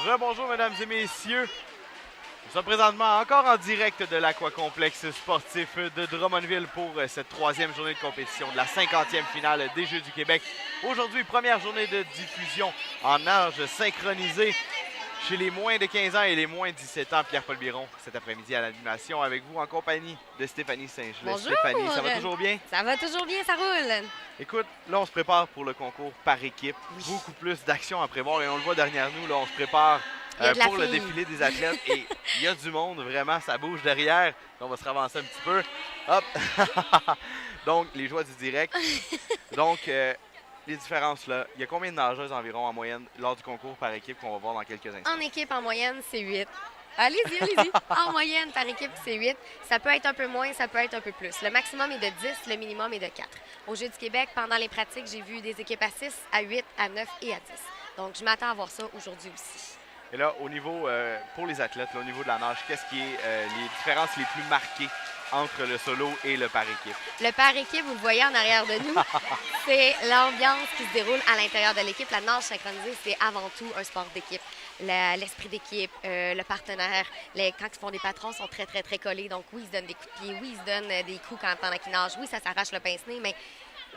Rebonjour mesdames et messieurs. Nous sommes présentement encore en direct de l'Aquacomplexe sportif de Drummondville pour cette troisième journée de compétition de la 50e finale des Jeux du Québec. Aujourd'hui, première journée de diffusion en âge synchronisé chez les moins de 15 ans et les moins de 17 ans. Pierre-Paul Biron, cet après-midi à l'animation avec vous en compagnie de Stéphanie Saint-Gelais. Bonjour! Stéphanie, ça va toujours bien? Ça va toujours bien, ça roule! Écoute, là, on se prépare pour le concours par équipe. Oui. Beaucoup plus d'actions à prévoir et on le voit derrière nous, là, on se prépare pour le défilé des athlètes et il y a du monde, vraiment, ça bouge derrière. On va se ravancer un petit peu. Hop! Donc, les joies du direct. Donc, les différences, là, il y a combien de nageuses environ en moyenne lors du concours par équipe qu'on va voir dans quelques instants? En équipe, en moyenne, c'est 8. Allez-y, allez-y. En moyenne, par équipe, c'est 8. Ça peut être un peu moins, ça peut être un peu plus. Le maximum est de 10, le minimum est de 4. Au Jeux du Québec, pendant les pratiques, j'ai vu des équipes à 6, à 8, à 9 et à 10. Donc, je m'attends à voir ça aujourd'hui aussi. Et là, au niveau, pour les athlètes, là, au niveau de la nage, qu'est-ce qui est les différences les plus marquées entre le solo et le par équipe? Le par équipe, vous le voyez en arrière de nous, c'est l'ambiance qui se déroule à l'intérieur de l'équipe. La nage synchronisée, c'est avant tout un sport d'équipe. L'esprit d'équipe, le partenaire, quand ils font des patrons, sont très, très, très collés. Donc oui, ils se donnent des coups de pied, oui, ils se donnent des coups quand pendant qu'ils nagent, oui, ça s'arrache le pince-nez, mais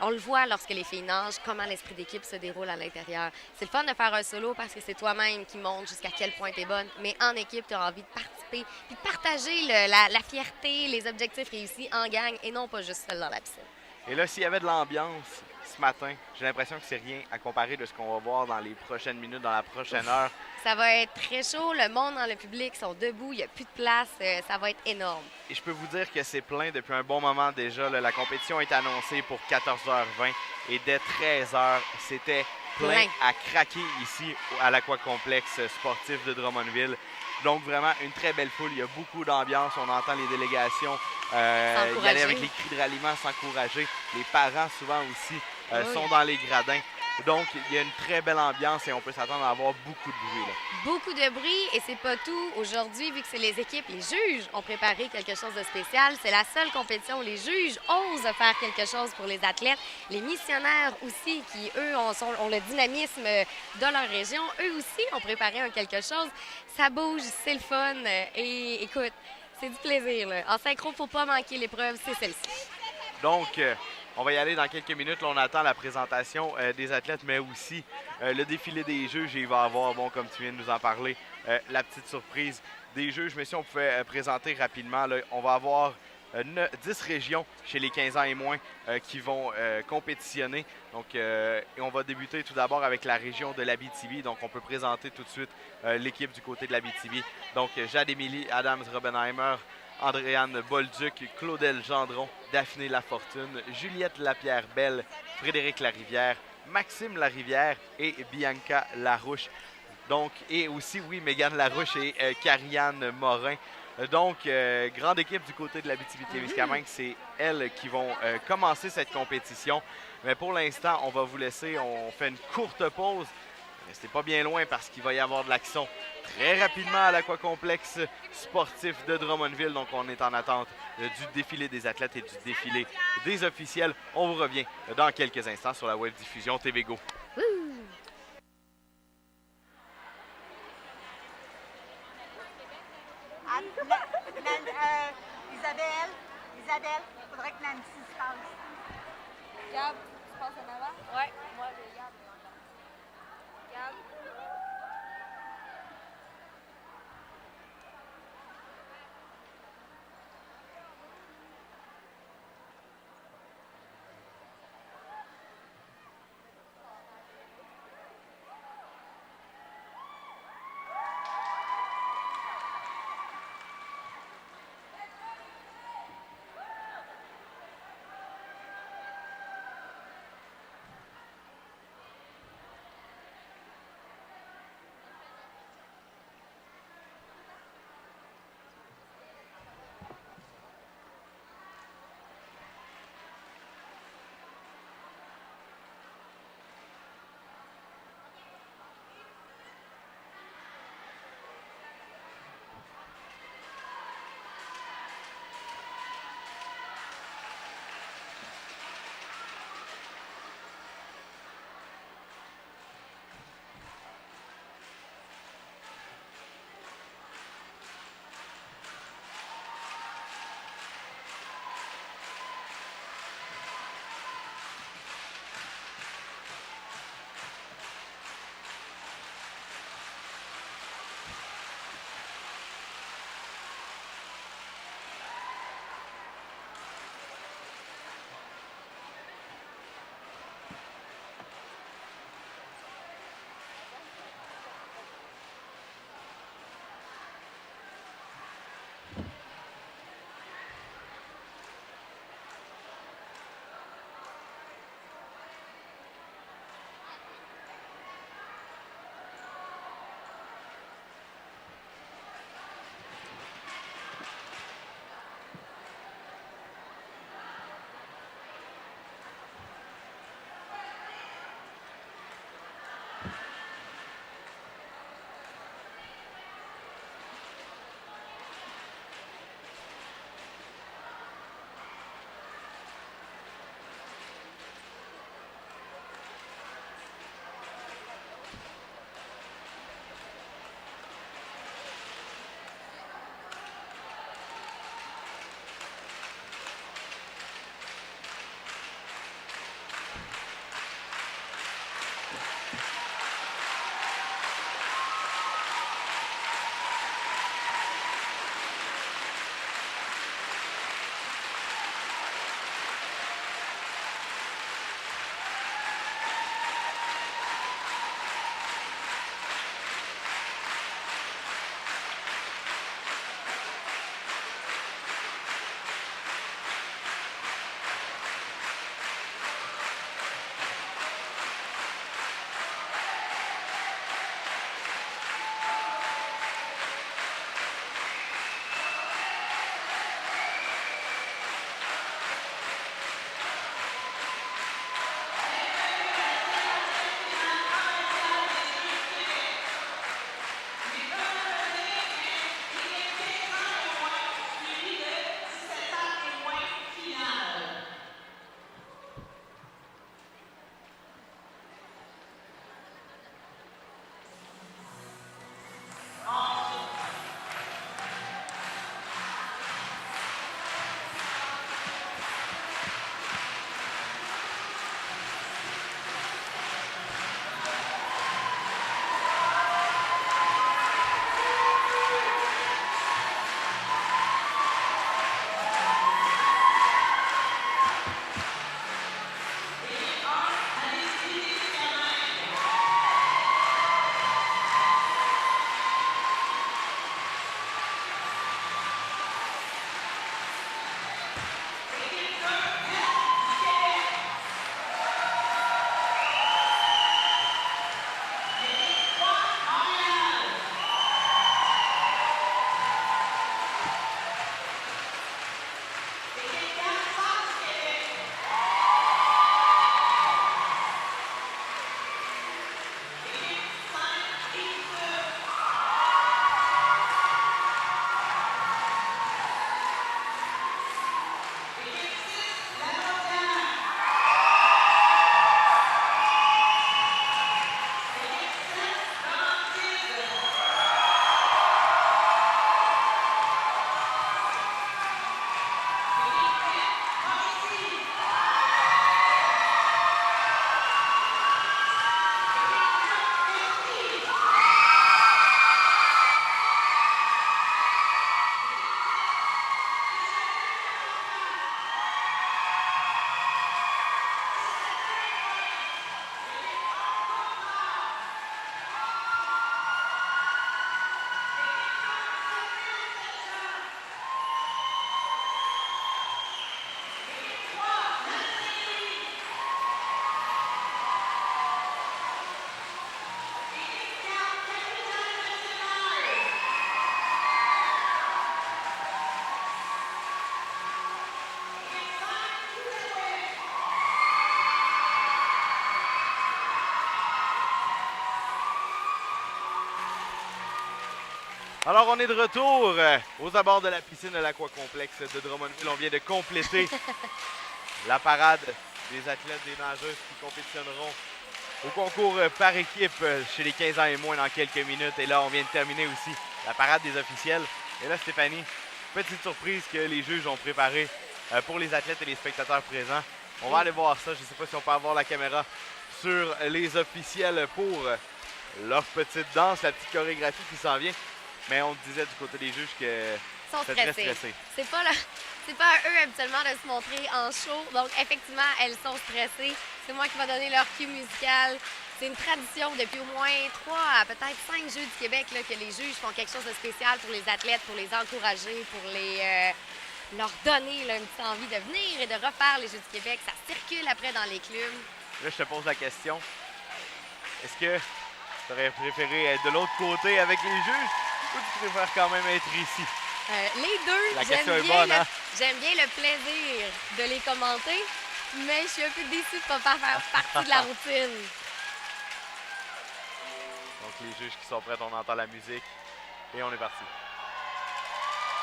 on le voit lorsque les filles nagent, comment l'esprit d'équipe se déroule à l'intérieur. C'est le fun de faire un solo parce que c'est toi-même qui montre jusqu'à quel point tu es bonne. Mais en équipe, tu as envie de participer puis de partager la fierté, les objectifs réussis en gang et non pas juste seul dans la piscine. Et là, s'il y avait de l'ambiance ce matin, j'ai l'impression que c'est rien à comparer de ce qu'on va voir dans les prochaines minutes, dans la prochaine heure. Ça va être très chaud, le monde dans le public sont debout, il n'y a plus de place, ça va être énorme. Et je peux vous dire que c'est plein depuis un bon moment déjà. Là, la compétition est annoncée pour 14h20 et dès 13h, c'était plein à craquer ici à l'Aquacomplexe sportif de Drummondville. Donc vraiment une très belle foule, il y a beaucoup d'ambiance, on entend les délégations y aller avec les cris de ralliement, s'encourager. Les parents souvent aussi sont dans les gradins. Donc, il y a une très belle ambiance et on peut s'attendre à avoir beaucoup de bruit. Là. Beaucoup de bruit et c'est pas tout. Aujourd'hui, vu que c'est les équipes, les juges ont préparé quelque chose de spécial. C'est la seule compétition où les juges osent faire quelque chose pour les athlètes. Les missionnaires aussi, qui eux ont le dynamisme de leur région, eux aussi ont préparé quelque chose. Ça bouge, c'est le fun et écoute, c'est du plaisir. Là. En synchro, faut pas manquer l'épreuve, c'est celle-ci. Donc, on va y aller dans quelques minutes. Là, on attend la présentation des athlètes, mais aussi le défilé des juges. Et il va y avoir, bon, comme tu viens de nous en parler, la petite surprise des juges. Mais si on pouvait présenter rapidement, là, on va avoir 10 régions chez les 15 ans et moins qui vont compétitionner. Donc, et on va débuter tout d'abord avec la région de l'Abitibi. Donc, on peut présenter tout de suite l'équipe du côté de l'Abitibi. Donc, Jade-Émilie Adams-Robenheimer, Andréane Bolduc, Claudel Gendron, Daphné Lafortune, Juliette Lapierre-Belle, Frédéric Larivière, Maxime Larivière et Bianca Larouche. Donc, et aussi, oui, Mégane Larouche et Karianne Morin. Donc, grande équipe du côté de l'Abitibi-Témiscamingue, c'est elles qui vont commencer cette compétition. Mais pour l'instant, on va vous laisser, on fait une courte pause. Restez pas bien loin parce qu'il va y avoir de l'action très rapidement à l'Aquacomplexe sportif de Drummondville. Donc, on est en attente du défilé des athlètes et du défilé des officiels. On vous revient dans quelques instants sur la web diffusion TV Go. Isabelle, il faudrait que Nancy se passe. Gab, tu passes en avant? Ouais, moi, le Gab. Gab. Alors, on est de retour aux abords de la piscine de l'Aquacomplexe de Drummondville. On vient de compléter la parade des athlètes, des nageuses qui compétitionneront au concours par équipe chez les 15 ans et moins dans quelques minutes. Et là, on vient de terminer aussi la parade des officiels. Et là, Stéphanie, petite surprise que les juges ont préparée pour les athlètes et les spectateurs présents. On va aller voir ça. Je ne sais pas si on peut avoir la caméra sur les officiels pour leur petite danse, la petite chorégraphie qui s'en vient. Mais on disait du côté des juges que Ils sont c'est très stressés. stressé. C'est pas à eux habituellement de se montrer en show. Donc, effectivement, elles sont stressées. C'est moi qui va donner leur cue musical. C'est une tradition depuis au moins 3 à peut-être 5 Jeux du Québec là, que les juges font quelque chose de spécial pour les athlètes, pour les encourager, pour leur donner là, une petite envie de venir et de refaire les Jeux du Québec. Ça circule après dans les clubs. Là, je te pose la question. Est-ce que tu aurais préféré être de l'autre côté avec les juges ou tu préfères quand même être ici? Les deux, La question est bonne, hein? J'aime bien le plaisir de les commenter, mais je suis un peu déçue de ne pas faire partie de la routine. Donc, les juges qui sont prêts, on entend la musique et on est parti.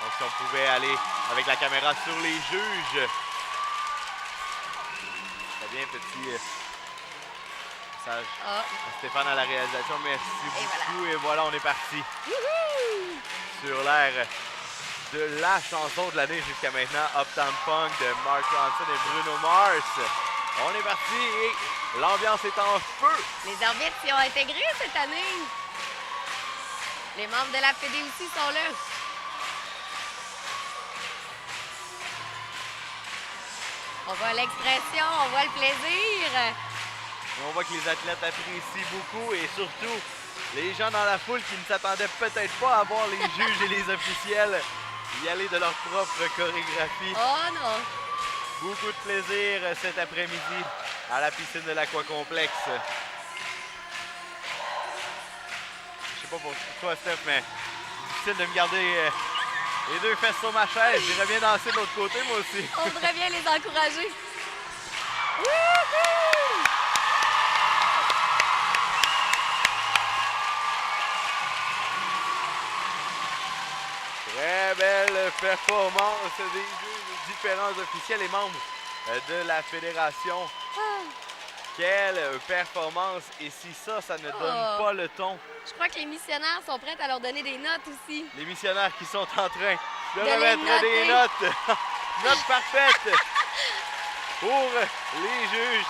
Donc, si on pouvait aller avec la caméra sur les juges. Très bien, petit message à Stéphane à la réalisation. Merci beaucoup. Et voilà, on est parti. Sur l'air de la chanson de l'année jusqu'à maintenant, Uptown Funk de Mark Ronson et Bruno Mars. On est parti et l'ambiance est en feu. Les arbitres s'y ont intégrés cette année. Les membres de la Fédé aussi sont là. On voit l'expression, on voit le plaisir. Et on voit que les athlètes apprécient beaucoup et surtout les gens dans la foule qui ne s'attendaient peut-être pas à voir les juges et les officiels y aller de leur propre chorégraphie. Oh non! Beaucoup de plaisir cet après-midi à la piscine de l'Aquacomplexe. Je sais pas pour toi, Steph, mais c'est difficile de me garder les deux fesses sur ma chaise. J'irais bien danser de l'autre côté, moi aussi. On voudrait bien les encourager. Très belle performance des juges, différents officiels et membres de la fédération. Quelle performance! Et si ça ne donne pas le ton. Je crois que les missionnaires sont prêts à leur donner des notes aussi. Les missionnaires qui sont en train de les remettre des noter. notes. Notes parfaites pour les juges.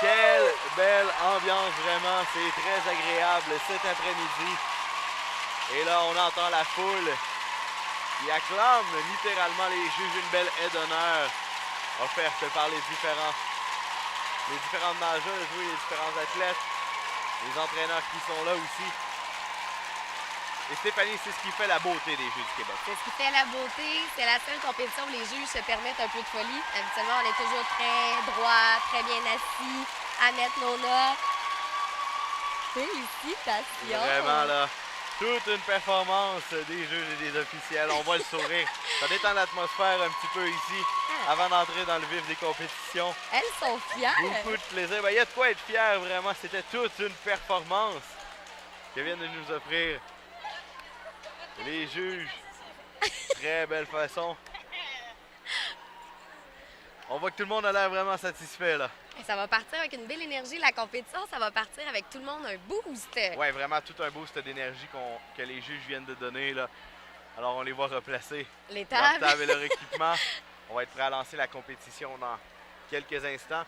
Quelle belle ambiance, vraiment. C'est très agréable cet après-midi. Et là, on entend la foule qui acclame littéralement les juges. Une belle aide d'honneur offerte par les différentes nageuses, oui, les différents athlètes, les entraîneurs qui sont là aussi. Et Stéphanie, c'est ce qui fait la beauté des Jeux du Québec. C'est ce qui fait la beauté. C'est la seule compétition où les juges se permettent un peu de folie. Habituellement, on est toujours très droit, très bien assis, à mettre nos notes. Félicitations! Vraiment, là, toute une performance des juges et des officiels. On voit le sourire. Ça détend l'atmosphère un petit peu ici avant d'entrer dans le vif des compétitions. Elles sont fières. Beaucoup de plaisir. Ben, il y a de quoi être fier, vraiment. C'était toute une performance que viennent de nous offrir les juges. Très belle façon. On voit que tout le monde a l'air vraiment satisfait, là. Ça va partir avec une belle énergie, la compétition. Ça va partir avec tout le monde un boost. Oui, vraiment tout un boost d'énergie que les juges viennent de donner, là. Alors, on les voit replacer Les leur tables. table et leur équipement. On va être prêt à lancer la compétition dans quelques instants.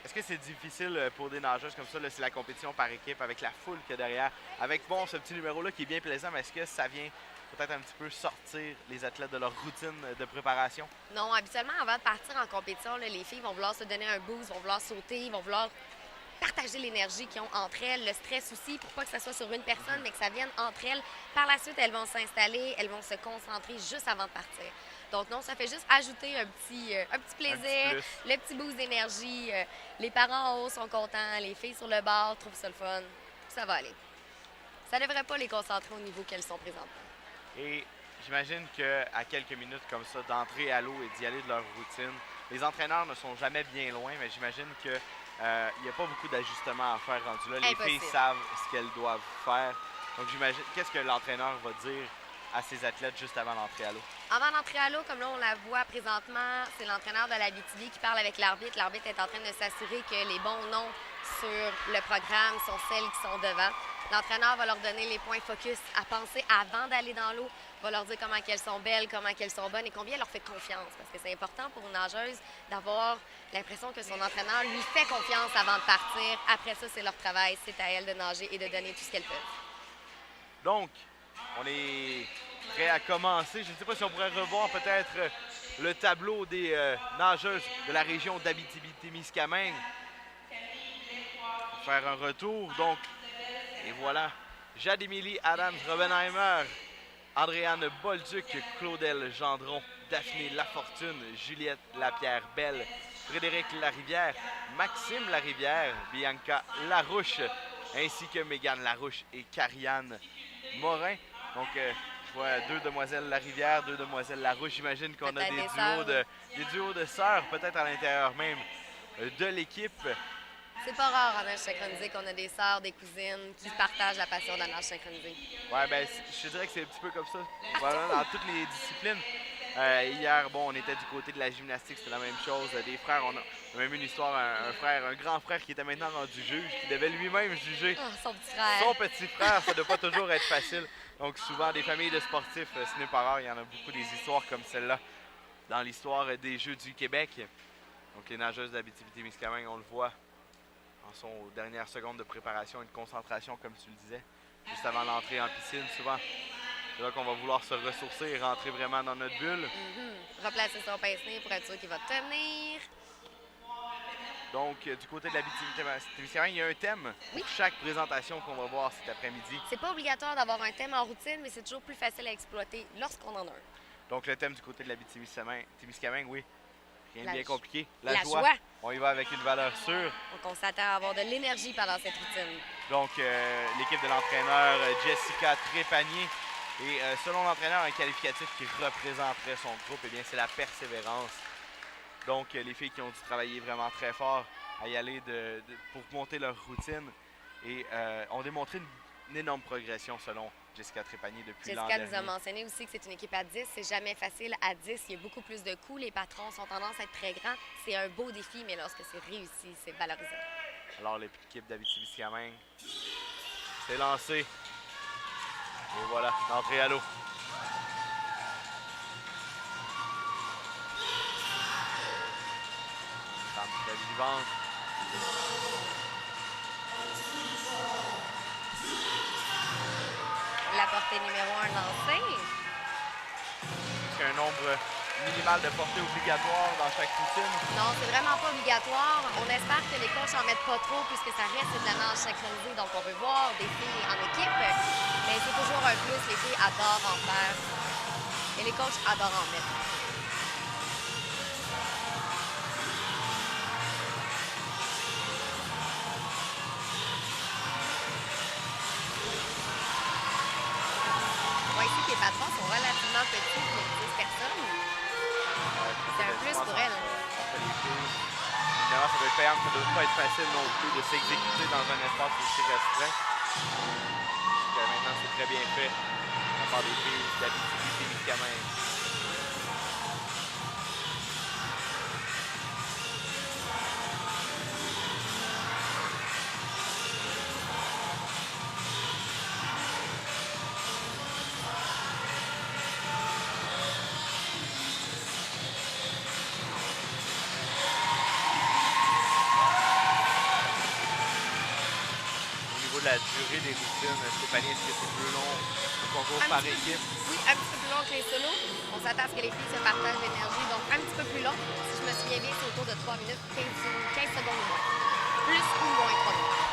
Est-ce que c'est difficile pour des nageuses comme ça? C'est la compétition par équipe avec la foule qu'il y a derrière. Avec, bon, ce petit numéro-là qui est bien plaisant, mais est-ce que ça vient peut-être un petit peu sortir les athlètes de leur routine de préparation? Non, habituellement, avant de partir en compétition, là, les filles vont vouloir se donner un boost, vont vouloir sauter, vont vouloir partager l'énergie qu'ils ont entre elles, le stress aussi, pour pas que ça soit sur une personne, mais que ça vienne entre elles. Par la suite, elles vont s'installer, elles vont se concentrer juste avant de partir. Donc non, ça fait juste ajouter un petit plaisir, le petit boost d'énergie. Les parents en haut sont contents, les filles sur le bord trouvent ça le fun. Ça va aller. Ça ne devrait pas les concentrer au niveau qu'elles sont présentement. Et j'imagine qu'à quelques minutes comme ça, d'entrer à l'eau et d'y aller de leur routine, les entraîneurs ne sont jamais bien loin, mais j'imagine qu'il n'y a pas beaucoup d'ajustements à faire rendu là. Les Impossible. filles savent ce qu'elles doivent faire. Donc j'imagine, qu'est-ce que l'entraîneur va dire à ses athlètes juste avant l'entrée à l'eau? Avant d'entrer à l'eau, comme là on la voit présentement, c'est l'entraîneur de l'Abitibi qui parle avec l'arbitre. L'arbitre est en train de s'assurer que les bons noms sur le programme sont celles qui sont devant. L'entraîneur va leur donner les points focus à penser avant d'aller dans l'eau, va leur dire comment qu'elles sont belles, comment qu'elles sont bonnes et combien elle leur fait confiance. Parce que c'est important pour une nageuse d'avoir l'impression que son entraîneur lui fait confiance avant de partir. Après ça, c'est leur travail, c'est à elles de nager et de donner tout ce qu'elles peuvent. Donc, on est prêt à commencer. Je ne sais pas si on pourrait revoir peut-être le tableau des nageuses de la région d'Abitibi-Témiscamingue. Faire un retour, donc. Et voilà, Jade-Émilie Adams-Robenheimer, Andréane Bolduc, Claudel Gendron, Daphné Lafortune, Juliette Lapierre-Belle, Frédéric Larivière, Maxime Larivière, Bianca Larouche, ainsi que Mégane Larouche et Carianne Morin. Donc, je vois deux demoiselles Larivière, deux demoiselles Larouche. J'imagine qu'on a des duos de sœurs, peut-être à l'intérieur même de l'équipe. C'est pas rare en nage synchronisée qu'on a des sœurs, des cousines qui partagent la passion de la nage synchronisée. Ouais, ben, je te dirais que c'est un petit peu comme ça. Voilà, dans toutes les disciplines. Hier, bon, on était du côté de la gymnastique, c'était la même chose. Des frères, on a même une histoire, un grand frère qui était maintenant rendu juge, qui devait lui-même juger son petit frère. Son petit frère. Ça ne doit pas toujours être facile. Donc, souvent, des familles de sportifs, ce n'est pas rare. Il y en a beaucoup des histoires comme celle-là dans l'histoire des Jeux du Québec. Donc, les nageuses d'Abitibi-Témiscamingue, on le voit, en sont aux dernières secondes de préparation et de concentration, comme tu le disais, juste avant l'entrée en piscine. Souvent, c'est là qu'on va vouloir se ressourcer et rentrer vraiment dans notre bulle. Replacer son pince-nez pour être sûr qu'il va tenir. Donc, du côté de l'Abitibi-Témiscamingue, il y a un thème pour chaque présentation qu'on va voir cet après-midi. C'est pas obligatoire d'avoir un thème en routine, mais c'est toujours plus facile à exploiter lorsqu'on en a un. Donc, le thème du côté de l'Abitibi-Témiscamingue, oui. Rien de bien compliqué. La joie. On y va avec une valeur sûre. Donc, on s'attend à avoir de l'énergie pendant cette routine. Donc, l'équipe de l'entraîneur Jessica Trépanier. Et selon l'entraîneur, un qualificatif qui représenterait son groupe, eh bien, c'est la persévérance. Donc, les filles qui ont dû travailler vraiment très fort à y aller pour monter leur routine et ont démontré une énorme progression selon Jessica Trépanier depuis l'an dernier. Jessica nous a mentionné aussi que c'est une équipe à 10. C'est jamais facile à 10. Il y a beaucoup plus de coups. Les patrons sont tendance à être très grands. C'est un beau défi, mais lorsque c'est réussi, c'est valorisant. Alors, l'équipe d'Abitibi-Témiscamingue s'est lancée. Et voilà, l'entrée à l'eau. Femme très vivante. La portée numéro 1 lancée. Est-ce qu'il y a un nombre minimal de portées obligatoires dans chaque routine? Non, c'est vraiment pas obligatoire. On espère que les coachs en mettent pas trop puisque ça reste de la nage synchronisée. Donc, on veut voir des filles en équipe. Mais c'est toujours un plus. Les filles adorent en faire. Et les coachs adorent en mettre. On voit ici que les patrons sont relativement petits pour 10 personnes. C'est un plus pour elles. Évidemment, ça doit être payant, ça ne doit pas être facile non plus de s'exécuter dans un espace aussi restreint. Maintenant, c'est très bien fait de la part des filles d'Abitibi-Témiscamingue. La durée des routines, Stéphanie, est-ce que c'est plus long le concours par équipe? Oui, un petit peu plus long que les solos. On s'attend à ce que les filles se partagent l'énergie, donc un petit peu plus long. Si je me souviens bien, c'est autour de 3 minutes, 15 secondes ou moins. Plus ou moins 3 minutes.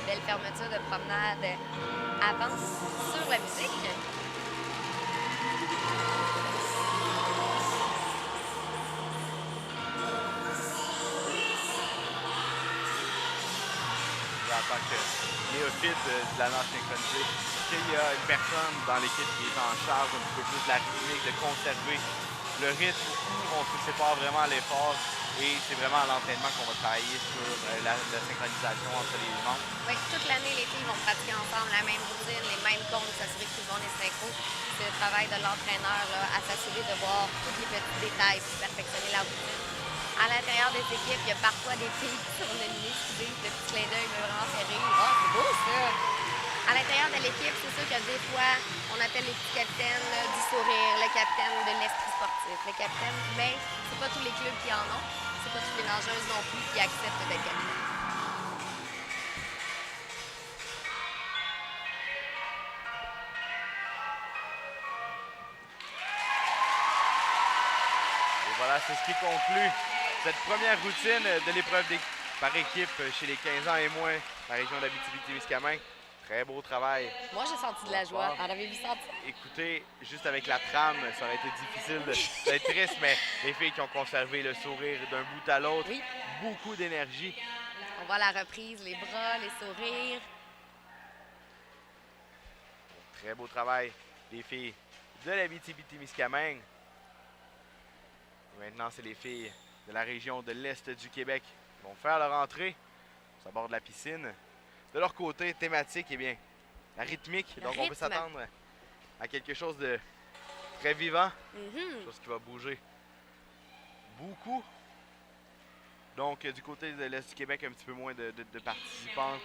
Belle fermeture de promenade avance sur la musique. En tant que néophyte de la nage synchronisée, est-ce qu'il y a une personne dans l'équipe qui est en charge un petit peu plus de la rythmique, de conserver le rythme où on se sépare vraiment à l'effort et c'est vraiment à l'entraînement qu'on va travailler sur la synchronisation entre les membres. Oui, toute l'année, les filles vont pratiquer ensemble la même routine, les mêmes comptes, s'assurer que tout le monde est synchro. C'est le travail de l'entraîneur là, à s'assurer de voir tous les petits détails pour perfectionner la routine. À l'intérieur des équipes, il y a parfois des filles qui sont nominées, excusez, le petit clin d'œil me vraiment fait rire. Oh, c'est beau ça! À l'intérieur de l'équipe, c'est sûr que des fois, on appelle les petits capitaines là, du sourire, le capitaine de l'esprit sportif, le capitaine, mais c'est pas tous les clubs qui en ont, c'est pas toutes les nageuses non plus qui acceptent d'être capitaine. Et voilà, c'est ce qui conclut cette première routine de l'épreuve par équipe chez les 15 ans et moins, la région d'Abitibi-Témiscamingue. Très beau travail. Moi, j'ai senti de la joie. En avez-vous senti? Écoutez, juste avec la trame, ça aurait été difficile d'être triste, mais les filles qui ont conservé le sourire d'un bout à l'autre, Oui. beaucoup d'énergie. On voit la reprise, les bras, les sourires. Très beau travail des filles de l'Abitibi-Témiscamingue. Maintenant, c'est les filles de la région de l'Est du Québec qui vont faire leur entrée sur le bord de la piscine. De leur côté, thématique, eh bien, la rythmique. Donc, on peut s'attendre à quelque chose de très vivant, quelque chose qui va bouger beaucoup. Donc, du côté de l'Est du Québec, un petit peu moins de participantes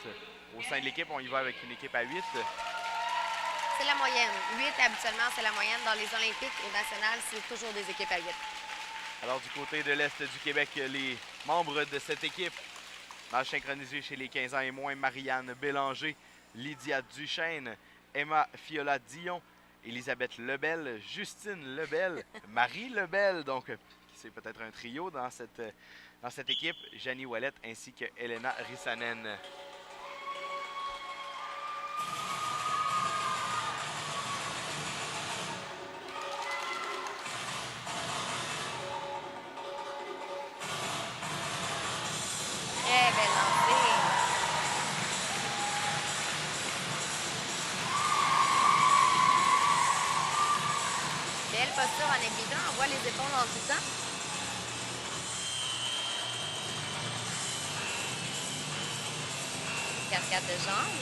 au sein de l'équipe. On y va avec une équipe à 8. C'est la moyenne. 8, habituellement, c'est la moyenne. Dans les Olympiques, au national, c'est toujours des équipes à 8. Alors, du côté de l'Est du Québec, les membres de cette équipe, nage synchronisé chez les 15 ans et moins, Marianne Bélanger, Lydia Duchesne, Emma Fiola-Dion, Elisabeth Lebel, Justine Lebel, Marie Lebel, donc c'est peut-être un trio dans cette équipe, Janie Ouellette ainsi que Elena Rissanen. Très belle lancée. Belle posture en évitant. On voit les épaules en tout temps. Cascade de jambes.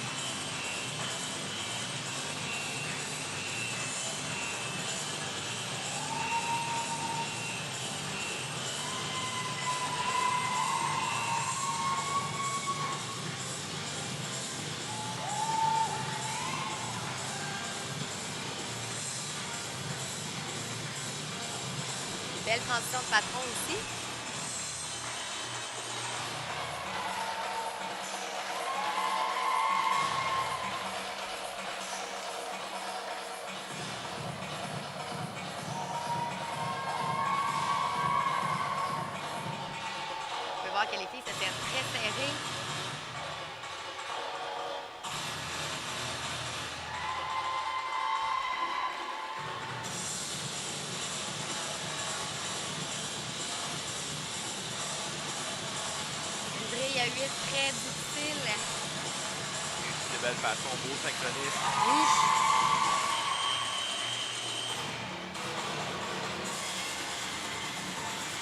Belle transition de patron aussi. On peut voir que les filles se tiennent très serrées. Il y a 8 très difficile. De belle façon, beau synchronisme. Oui.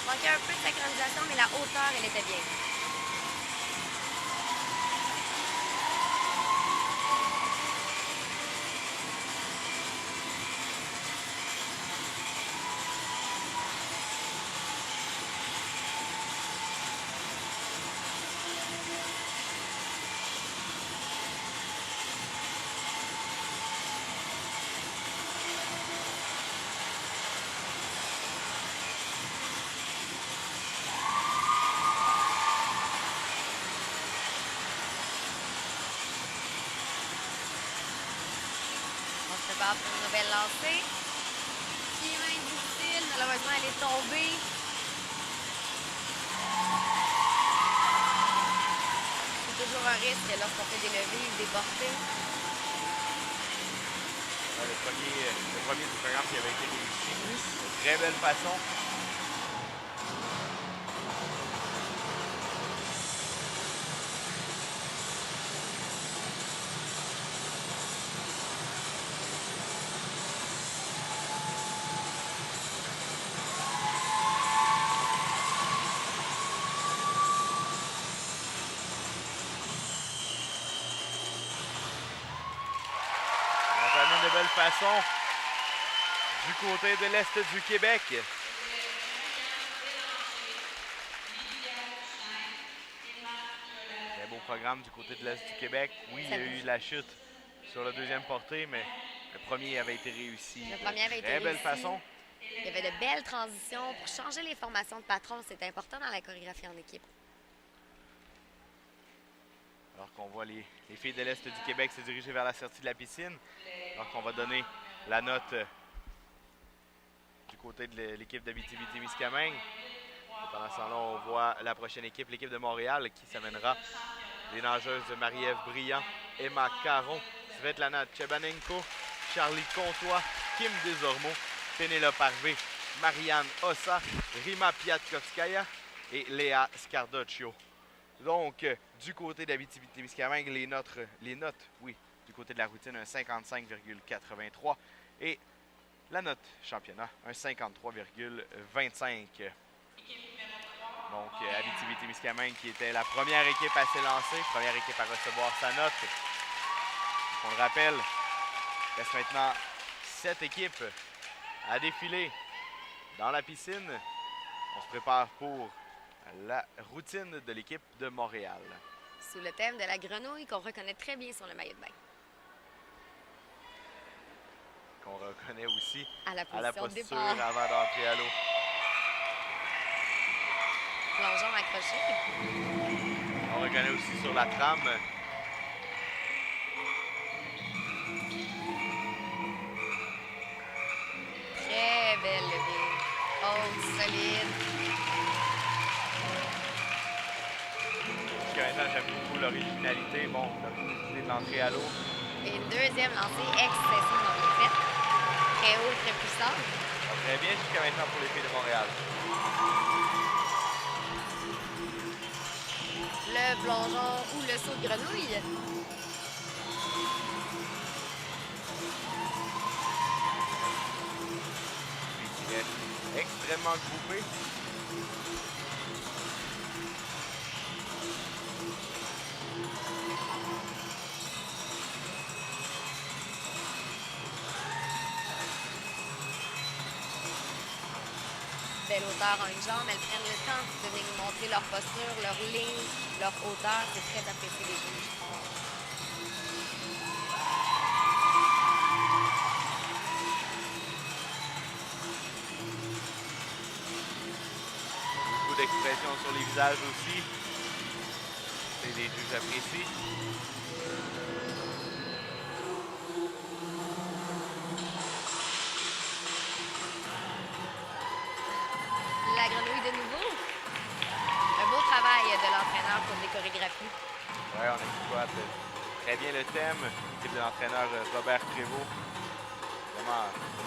Manquait un peu de synchronisation, mais la hauteur, elle était bien. On se prépare pour une nouvelle lancée. Qui est même difficile, malheureusement, elle est tombée. C'est toujours un risque lorsqu'on fait des levées ou des portées. Le premier du programme qui avait été réussi. De très belle façon. façon, du côté de l'Est du Québec. Très beau programme du côté de l'Est du Québec. Oui, il y a eu la chute sur le deuxième porté, mais le premier avait été réussi. Le premier avait été très belle réussi. façon. Il y avait de belles transitions pour changer les formations de patron. C'est important dans la chorégraphie en équipe. Alors qu'on voit les filles de l'Est du Québec se diriger vers la sortie de la piscine. Alors qu'on va donner la note du côté de l'équipe d'Abitibi-Témiscamingue. Pendant ce temps-là, on voit la prochaine équipe, l'équipe de Montréal, qui s'amènera les nageuses de Marie-Ève Briand, Emma Caron, Svetlana Tchebanenko, Charlie Comtois, Kim Desormeaux, Pénélope Harvey, Marianne Ossa, Rima Piatkovskaya et Léa Scardocchio. Donc, du côté d'Abitibi-Témiscamingue, les notes, oui, du côté de la routine, un 55,83 et la note championnat, un 53,25. Donc, Abitibi-Témiscamingue qui était la première équipe à s'élancer, première équipe à recevoir sa note. Donc, on le rappelle, il reste maintenant 7 équipes à défiler dans la piscine. On se prépare pour la routine de l'équipe de Montréal. Sous le thème de la grenouille qu'on reconnaît très bien sur le maillot de bain. Qu'on reconnaît aussi À la à la position de posture départ. avant d'entrer à l'eau. Plongeon accroché. On reconnaît aussi sur la trame. Très belle levée. Haute, solide. Jusqu'à maintenant, j'aime beaucoup l'originalité. Bon, l'originalité de l'entrée à l'eau. Et une deuxième lancée excessivement bien faite. Très haut, très puissant. Ça va très bien jusqu'à maintenant pour les filles de Montréal. Le plongeon ou le saut de grenouille. Puis qui est extrêmement groupé. Belle hauteur en une jambe. Elles prennent le temps de venir nous montrer leur posture, leur ligne, leur hauteur. C'est très apprécié des juges. Beaucoup d'expression sur les visages aussi. C'est des juges apprécient. La grenouille de nouveau. Un beau travail de l'entraîneur pour des chorégraphies. Ouais, on exploite très bien le thème. L'équipe de l'entraîneur Robert Prévost. Vraiment,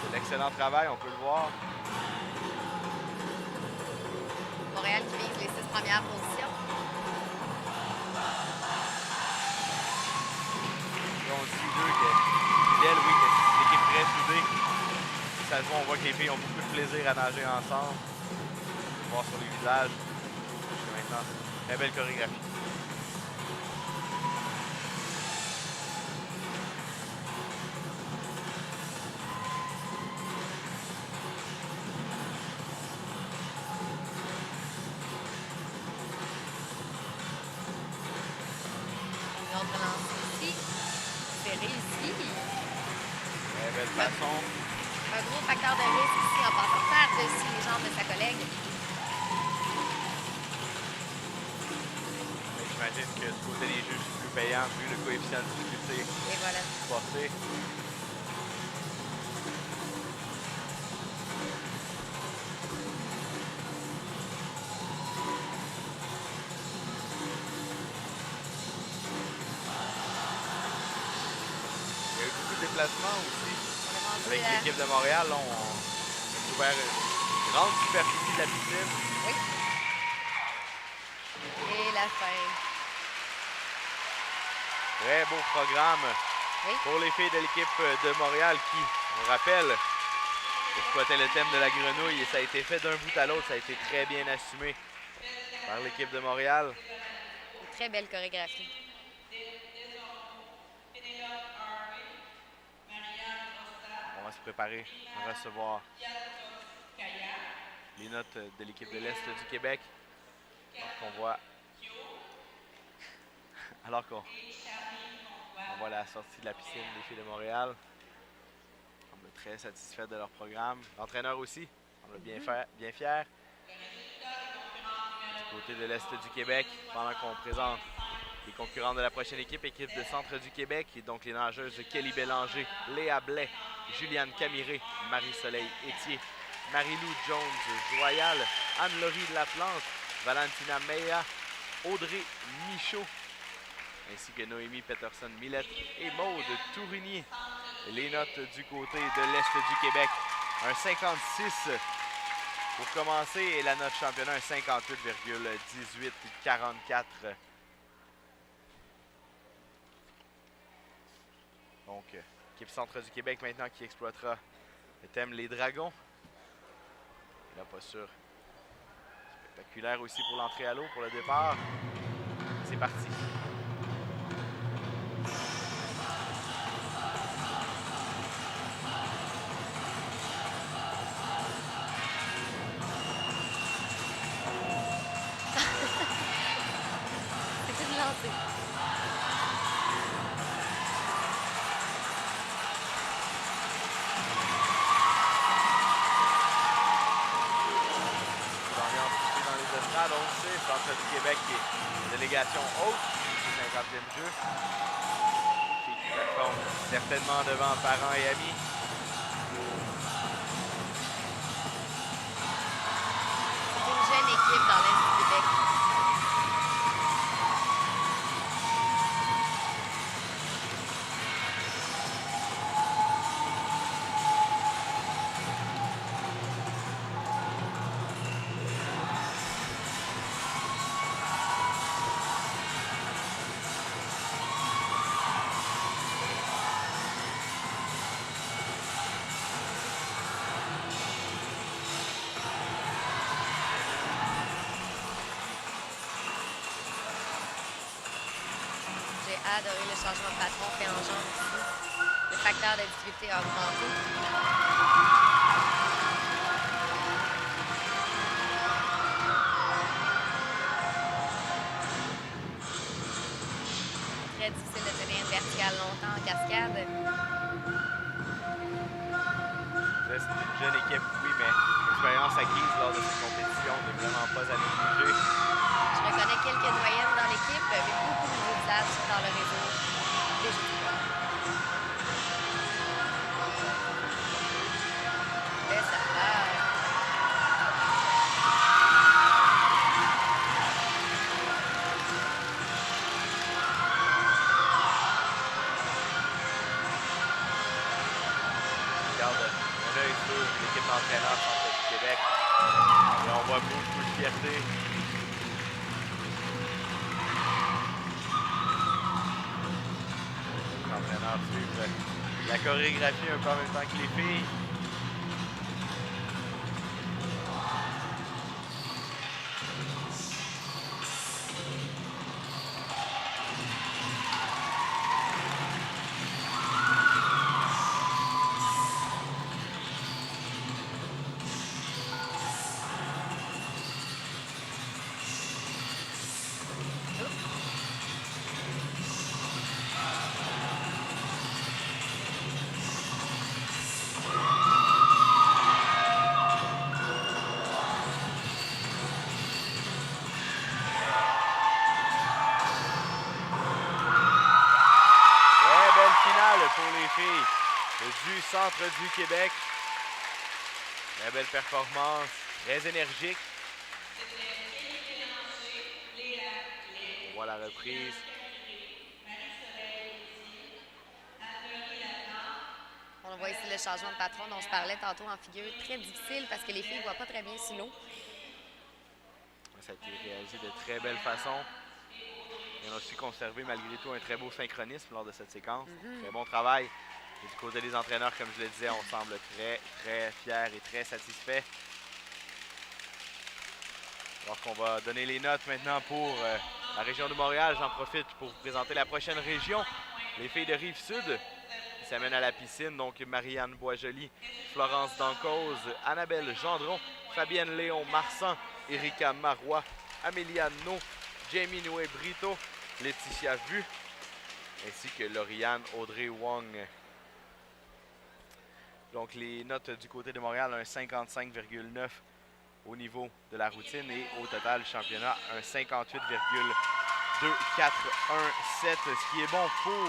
de l'excellent travail, on peut le voir. Montréal qui vise les 6 premières positions. Et on dit d'eux que fidèle, oui, que c'est une équipe très soudée. Ça se voit, on voit que les filles ont beaucoup de plaisir à nager ensemble. Voir sur les visages. Jusqu'à maintenant, très belle chorégraphie. Une autre lancée ici. C'est réussi. Très belle façon. Un gros facteur de risque ici en passant par-dessus les jambes de sa collègue. Mais j'imagine que du côté des juges, c'est plus payant vu le coefficient de difficulté Et voilà. porté. Il y a eu beaucoup de déplacements aussi. On est rendu Avec à... l'équipe de Montréal, là, on a couvert une grande superficie de la piscine. Oui. Et la fin. Très beau programme Oui. pour les filles de l'équipe de Montréal qui, on rappelle, exploitait le thème de la grenouille et ça a été fait d'un bout à l'autre. Ça a été très bien assumé par l'équipe de Montréal. Une très belle chorégraphie. préparer à recevoir les notes de l'équipe de l'Est du Québec. Alors qu'on voit la sortie de la piscine des filles de Montréal. On semble très satisfait de leur programme. L'entraîneur aussi, on est bien fier. Du côté de l'Est du Québec, pendant qu'on présente les concurrents de la prochaine équipe de Centre du Québec, et donc les nageuses Kelly Bélanger, Léa Blais, Juliane Camiré, Marie-Soleil Étier, Marie-Lou Jones-Joyal, Anne-Laurie Laplante, Valentina Meya, Audrey Michaud, ainsi que Noémie Peterson-Millette et Maude Tourigny. Les notes du côté de l'Est du Québec, un 56 pour commencer, et la note championnat, un 58,1844. Donc, équipe Centre du Québec maintenant qui exploitera le thème Les Dragons. La posture spectaculaire aussi pour l'entrée à l'eau, pour le départ. C'est parti. C'est une lancée. On le sait, Centre du Québec qui est délégation haute, c'est le 50e jeu. Qui performe certainement devant parents et amis. C'est une jeune équipe dans l'Est du Québec. J'ai adoré le changement de patron fait en jambe ici. Le facteur de difficulté a augmenté. Très difficile de tenir une verticale longtemps en cascade. C'est une jeune équipe, oui, mais l'expérience acquise lors de cette compétition n'est vraiment pas à négliger. Je reconnais quelques doyennes dans l'équipe, mais beaucoup de nouveaux visages dans le réseau des joueurs. Mais ça passe. Regarde un œil sur l'équipe d'entraîneurs Centre du Québec. Et on voit beaucoup de fierté. Les entraîneurs suivent la chorégraphie un peu en même temps que les filles. Pour les filles du Centre du Québec. Très belle performance, très énergique. On voit la reprise. On voit ici le changement de patron dont je parlais tantôt en figure. Très difficile parce que les filles ne voient pas très bien sous l'eau. Ça a été réalisé de très belle façon. Et on a aussi conservé malgré tout un très beau synchronisme lors de cette séquence. Très bon travail. Et du côté des entraîneurs, comme je le disais, on semble très, très fiers et très satisfaits. Alors qu'on va donner les notes maintenant pour la région de Montréal. J'en profite pour vous présenter la prochaine région. Les filles de Rive-Sud. qui s'amènent à la piscine. Donc Marianne Boisjoli, Florence Dancause, Annabelle Gendron, Fabienne Léon Marsan, Erika Marois, Amélia No, Jamie Noué Brito, Laetitia Vu, ainsi que Lauriane Audrey Wong. Donc les notes du côté de Montréal, un 55,9 au niveau de la routine et au total du championnat, un 58,241,7, ce qui est bon pour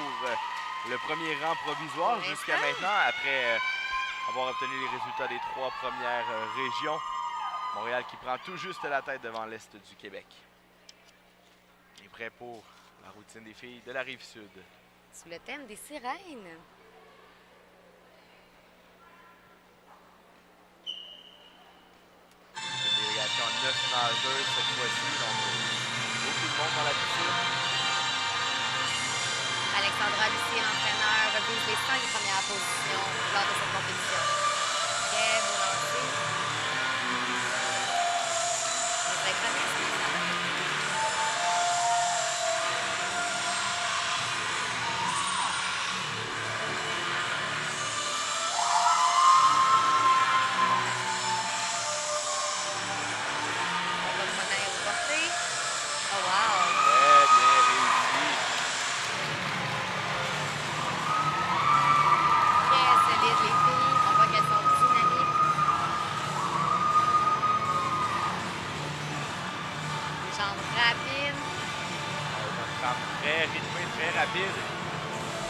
le premier rang provisoire jusqu'à maintenant, après avoir obtenu les résultats des 3 premières régions. Montréal qui prend tout juste la tête devant l'Est du Québec. Et prêt pour la routine des filles de la Rive-Sud. Sous le thème des sirènes. Une délégation à 9 nageuses cette fois-ci, donc beaucoup de monde dans la piscine. Alexandra Lucie, l'entraîneur, vise les 5 premières positions lors de cette compétition. Très beau lancer. Les incronistes.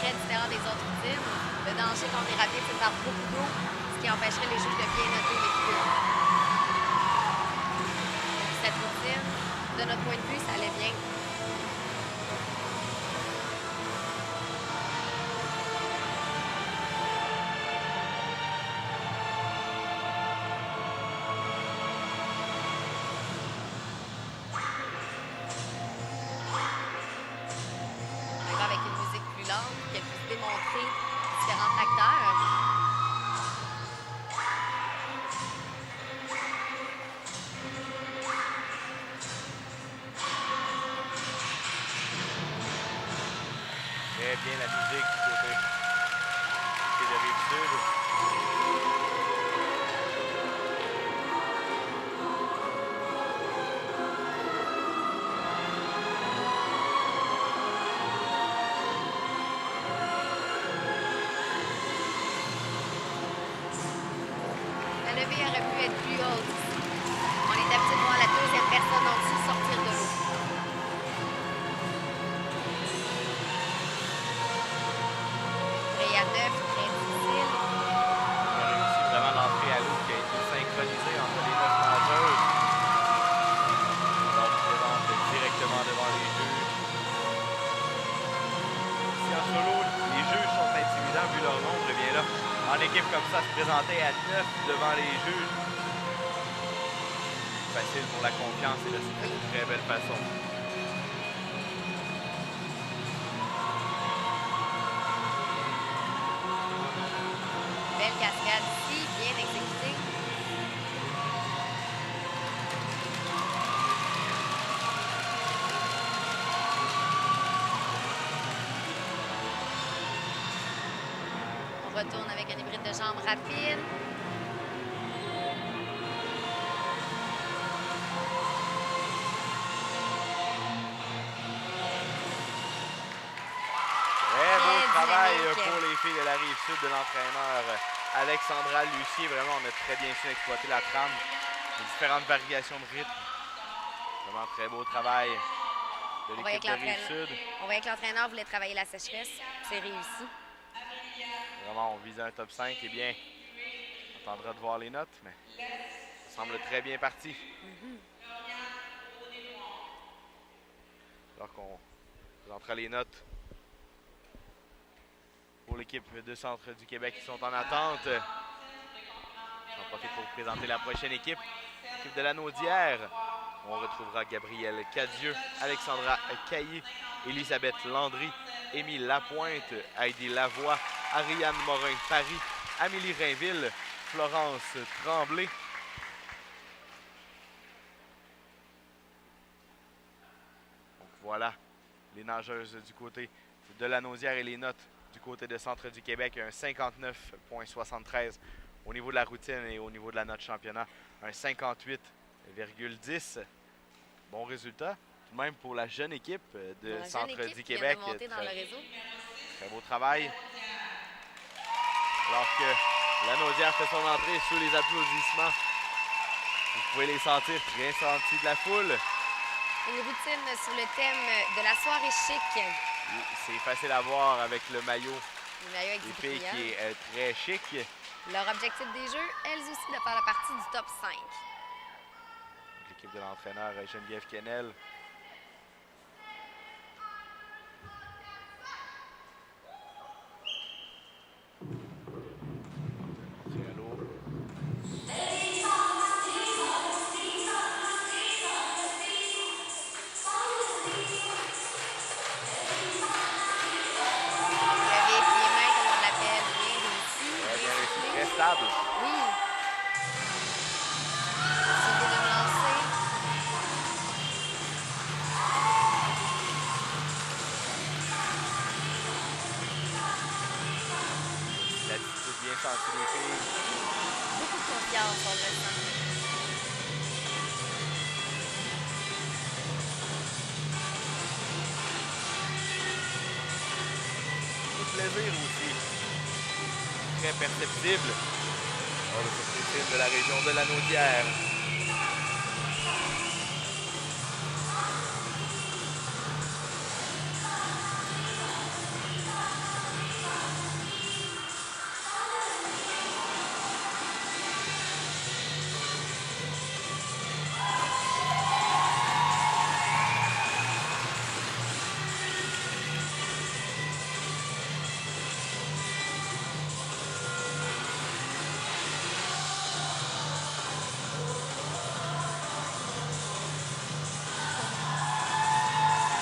Très différent des autres routines. Le danger quand on est rapide, c'est de faire beaucoup d'eau, ce qui empêcherait les juges de bien noter l'équilibre. Cette routine, de notre point de vue, ça allait bien. Avec une musique plus lente, qui puisse démontrer différents facteurs. Très bien la musique du côté de Rive-Sud. La levée aurait pu être plus haute. On est habitué de voir la deuxième personne en dessous sortir de l'eau. Et à 9, très difficile. On a réussi vraiment l'entrée à l'eau qui a été synchronisée entre les 9 nageuses. Alors, présente directement devant les juges. Ici en solo, les juges sont intimidants vu leur nombre. Et bien là, en équipe comme ça, se présenter à 9 devant les juges, facile pour la confiance et là, c'est une très belle façon. Belle cascade ici, bien exécutée. On retourne avec un hybride de jambes rapide. Très beau travail dynamique. pour les filles de la Rive-Sud de l'entraîneur Alexandra Lucier. Vraiment, on a très bien su exploiter la trame. Les différentes variations de rythme. Vraiment très beau travail de l'équipe de Rive-Sud. On voyait que l'entraîneur voulait travailler la sécheresse. C'est réussi. Vraiment, on vise un top 5. Eh bien, on attendra de voir les notes, mais ça semble très bien parti. Alors qu'on présentera les notes pour l'équipe de Centre du Québec qui sont en attente. J'en profite pour vous présenter la prochaine équipe. L'équipe de la Naudière. On retrouvera Gabrielle Cadieux, Alexandra Caillé, Elisabeth Landry, Émile Lapointe, Heidi Lavoie, Ariane Morin-Paris, Amélie Rainville, Florence Tremblay. Donc voilà les nageuses du côté de la Naudière et les notes Du côté de Centre du Québec, un 59,73 au niveau de la routine et au niveau de la note championnat, un 58,10. Bon résultat, tout de même pour la jeune équipe de La jeune Centre équipe du qui vient Québec. de monter dans le réseau. Très beau travail. Alors que Lanaudière fait son entrée sous les applaudissements. Vous pouvez les sentir très sentis de la foule. Une routine sur le thème de la soirée chic. C'est facile à voir avec le maillot Le maillot avec des du filles brillant. qui est très chic. Leur objectif des jeux, elles aussi, de faire la partie du top 5. L'équipe de l'entraîneur Geneviève Kennel. Très lourd. Le vieil pied-main, comme on l'appelle, bien réussi. Bien réussi, soufflé. très stable. Oui. Sauvé de me lancer. L'attitude bien sentie des filles. Beaucoup de confiance, on le sent. Beaucoup de plaisir aussi. Très perceptible. Lors de cette piscine de la région de Lanaudière.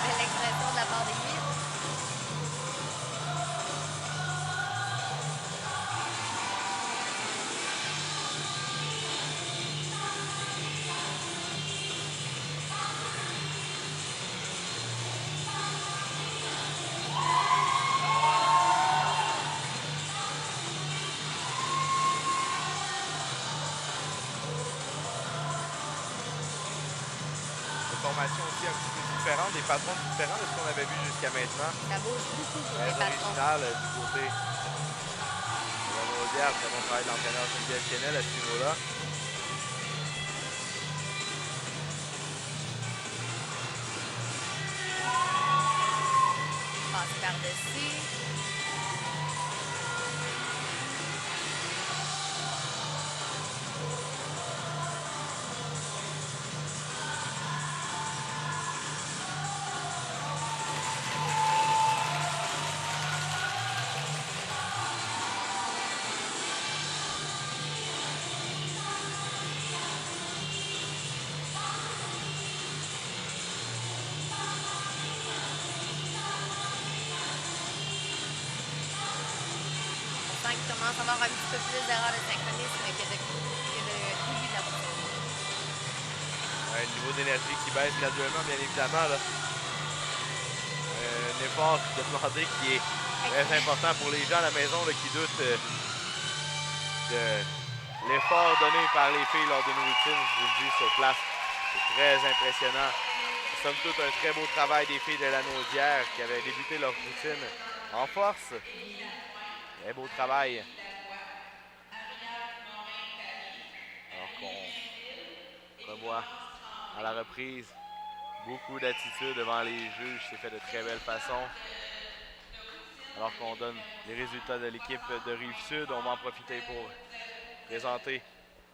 Belle expression de la part des filles. Une formation aussi un petit peu différente, des patrons différents de ce qu'on avait vu jusqu'à maintenant. Ça bouge beaucoup pour Très les patrons. original du côté de Lanaudière. Très bon travail de l'entraîneur Geneviève Kennel à ce niveau-là. Passe par-dessus. On sent qu'il commence à avoir un petit peu plus d'erreurs de synchronisme que de début de la boucle. Un niveau d'énergie qui baisse graduellement, bien évidemment. Là. Un effort demandé qui est très important pour les gens à la maison là, qui doutent de l'effort donné par les filles lors d'une routine. Je vous le dis sur place, c'est très impressionnant. Somme toute, un très beau travail des filles de Lanaudière qui avaient débuté leur routine en force. Très beau travail. Alors qu'on revoit à la reprise beaucoup d'attitude devant les juges. C'est fait de très belle façon. Alors qu'on donne les résultats de l'équipe de Rive-Sud, on va en profiter pour présenter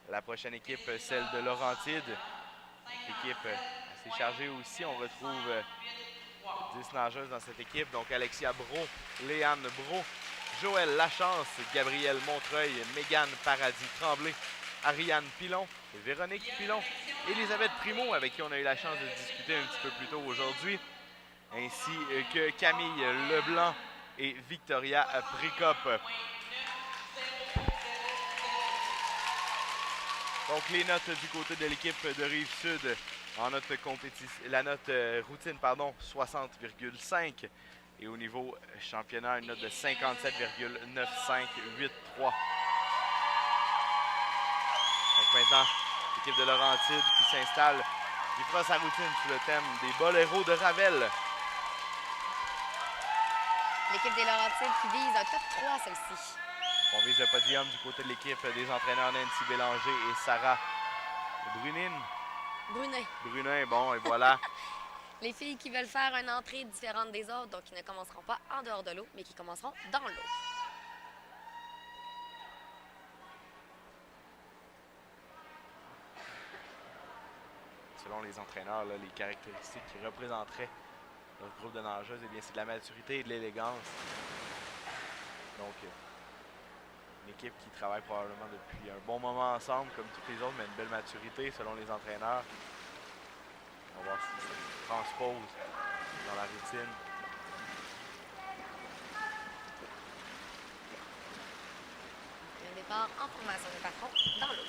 la prochaine équipe, celle de Laurentide. Équipe assez chargée aussi. On retrouve 10 nageuses dans cette équipe. Donc Alexia Brault, Léane Brault, Joëlle Lachance, Gabrielle Montreuil, Mégane Paradis-Tremblay, Ariane Pilon, Véronique Pilon, Elisabeth Primo, avec qui on a eu la chance de discuter un petit peu plus tôt aujourd'hui, ainsi que Camille Leblanc et Victoria Pricop. Donc les notes du côté de l'équipe de Rive-Sud en note compétition, la note routine, pardon, 60,5. Et au niveau championnat, une note de 57,9583. Donc maintenant, l'équipe de Laurentide qui s'installe, qui fera sa routine sous le thème des boléros de Ravel. L'équipe des Laurentides qui vise un top 3, celle-ci. On vise le podium du côté de l'équipe des entraîneurs Nancy Bélanger et Sarah Brunin, bon, et voilà. Les filles qui veulent faire une entrée différente des autres, donc qui ne commenceront pas en dehors de l'eau, mais qui commenceront dans l'eau. Selon les entraîneurs, là, les caractéristiques qui représenteraient notre groupe de nageuses, eh bien, c'est de la maturité et de l'élégance. Donc, une équipe qui travaille probablement depuis un bon moment ensemble, comme toutes les autres, mais une belle maturité selon les entraîneurs. On va voir si ça se transpose dans la routine. Un départ en formation de patron dans l'eau.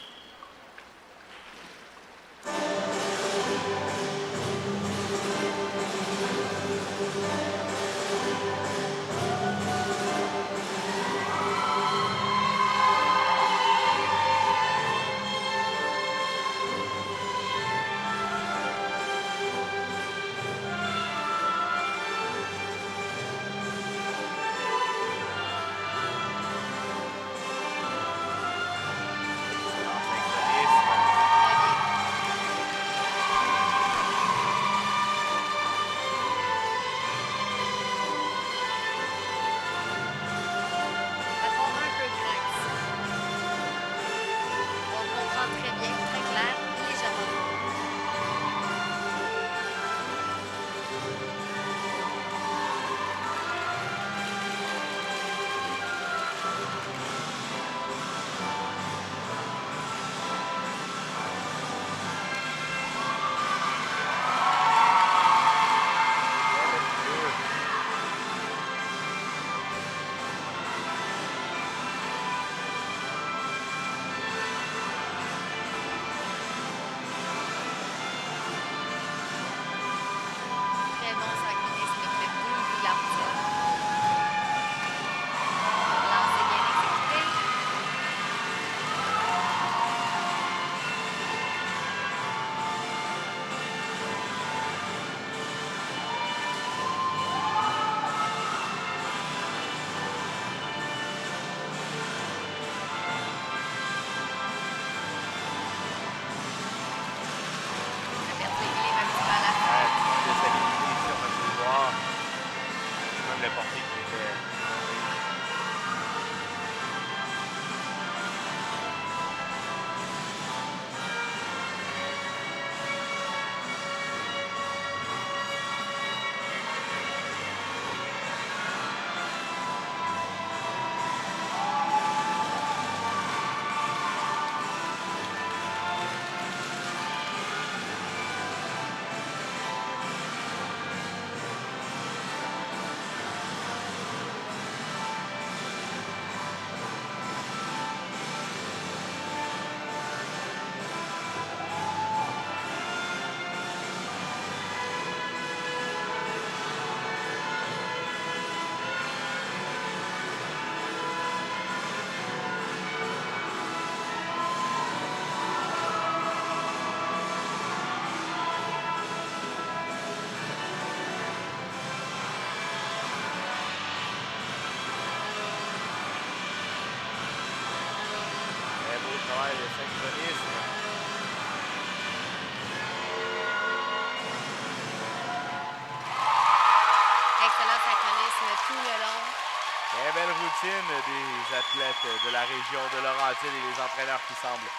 Très belle routine des athlètes de la région de Laurentide et les entraîneurs qui semblent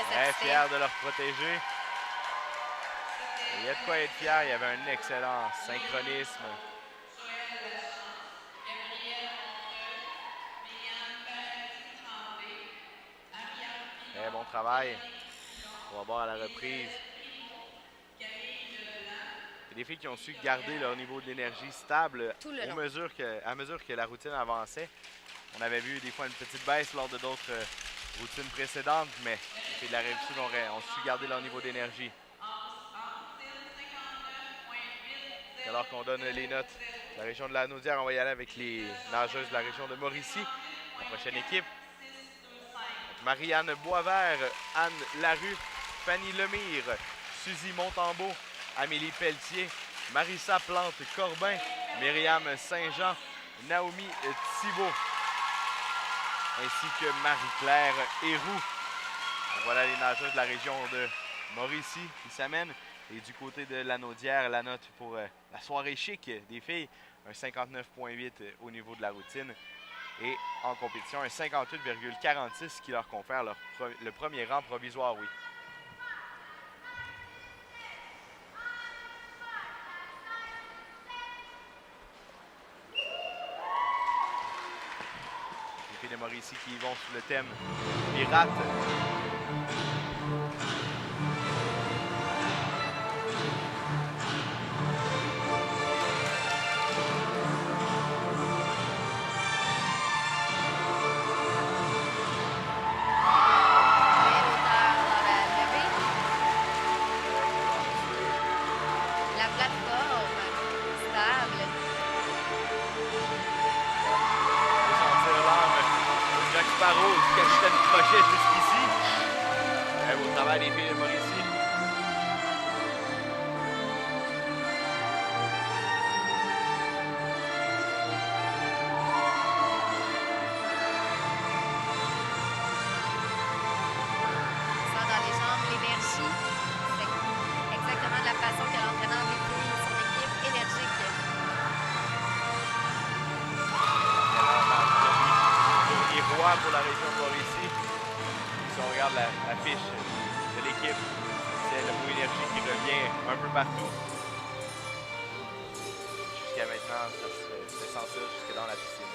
très fiers de leur protéger. Il y a de quoi être fier, il y avait un excellent synchronisme. Très bon travail. On va voir à la reprise. Des filles qui ont su garder leur niveau d'énergie stable à mesure que la routine avançait. On avait vu des fois une petite baisse lors de d'autres routines précédentes, mais les filles de la Rive-Sud ont su garder leur niveau d'énergie. Alors qu'on donne les notes de la région de la Naudière, on va y aller avec les nageuses de la région de Mauricie. La prochaine équipe, Marianne Boisvert, Anne Larue, Fanny Lemire, Suzy Montembeau, Amélie Pelletier, Marissa Plante-Corbin, Myriam Saint-Jean, Naomi Thibault, ainsi que Marie-Claire Héroux. Donc voilà les nageuses de la région de Mauricie qui s'amènent. Et du côté de la Naudière, la note pour la soirée chic des filles, un 59,8 au niveau de la routine. Et en compétition, un 58,46 qui leur confère le premier rang provisoire, oui. Les filles de Mauricie qui vont sous le thème Pirates. Jusqu'ici. Au travail des filles de Mauricie. Ça dans les jambes, l'énergie. C'est exactement de la façon que l'entraîneur décrit son équipe énergique. Il est roi pour la région de Mauricie. Si on regarde la fiche de l'équipe, c'est le mot énergie qui revient un peu partout. Jusqu'à maintenant, ça se fait sentir jusque dans la piscine.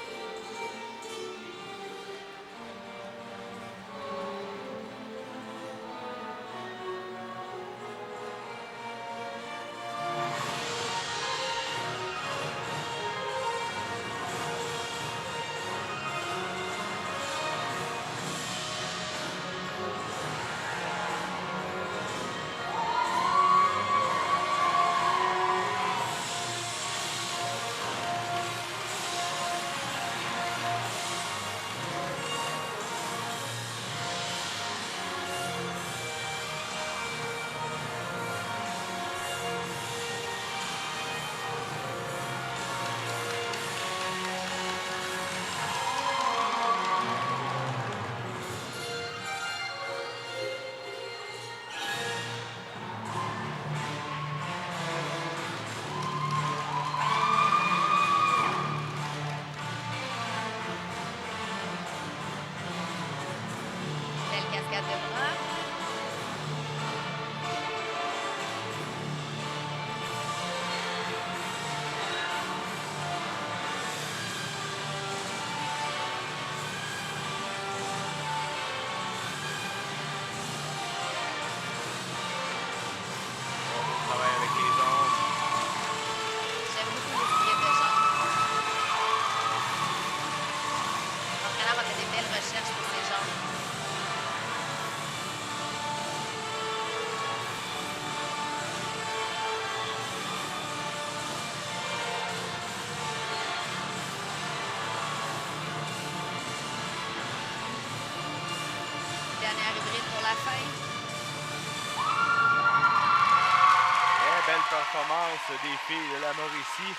Performance des filles de la Mauricie.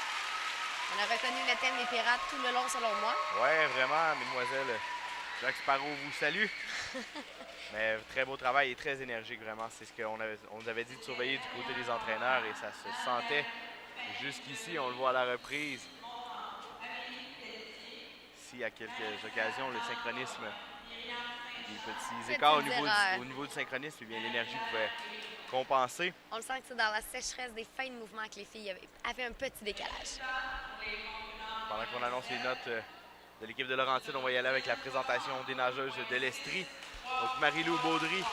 On a reconnu le thème des pirates tout le long, selon moi. Ouais, vraiment, mesdemoiselles. Jack Sparrow vous salue. Mais très beau travail et très énergique, vraiment. C'est ce qu'on nous avait dit de surveiller du côté des entraîneurs et ça se sentait jusqu'ici. On le voit à la reprise. Ici, à quelques occasions, le synchronisme, des petits écarts au niveau du synchronisme, eh bien l'énergie pouvait compenser. On le sent que c'est dans la sécheresse des fins de mouvement que les filles avaient un petit décalage. Pendant qu'on annonce les notes de l'équipe de Laurentide, on va y aller avec la présentation des nageuses de l'Estrie. Donc Marie-Lou Baudry,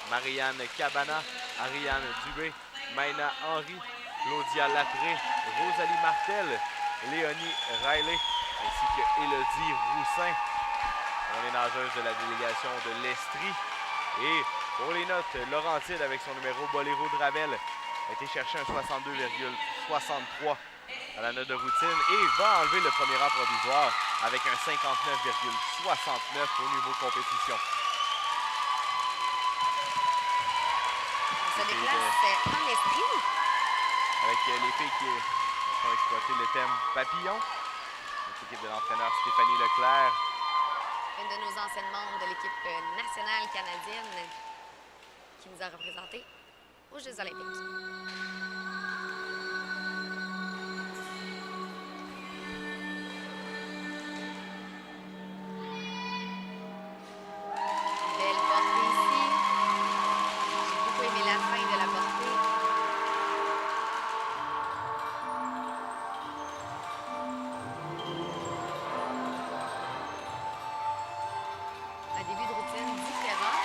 Marianne Cabana, Ariane Dubé, Maïna Henry, Claudia Lapré, Rosalie Martel, Léonie Riley, ainsi que Élodie Roussin. On est nageuses de la délégation de l'Estrie. Et pour les notes, Laurentide avec son numéro Boléro de Ravel a été chercher un 62,63 à la note de routine et va enlever le premier rang provisoire avec un 59,69 au niveau compétition. On se déplace en esprit. Avec les filles qui ont exploité le thème papillon. L'équipe de l'entraîneur Stéphanie Leclerc. Une de nos anciennes membres de l'équipe nationale canadienne qui nous a représentés aux Jeux olympiques. Belle portée ici. J'ai beaucoup aimé la fin de la portée. Un début de routine différent.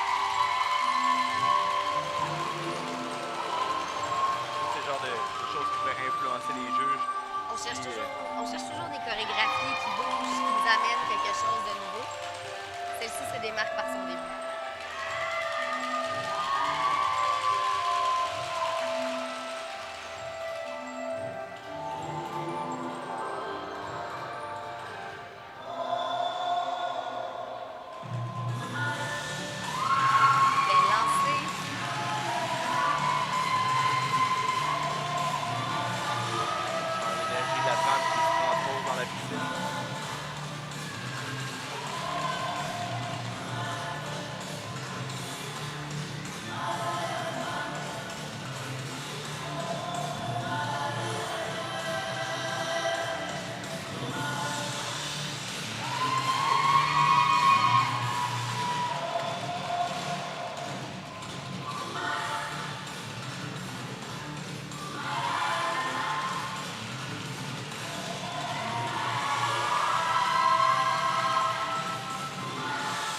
C'est le genre de choses qui pourraient influencer les juges. On cherche toujours des chorégraphies qui bougent, qui nous amènent quelque chose de nouveau. Celle-ci se démarque par son début. Belle lancée. L'énergie de la femme qui se transpose dans la piscine.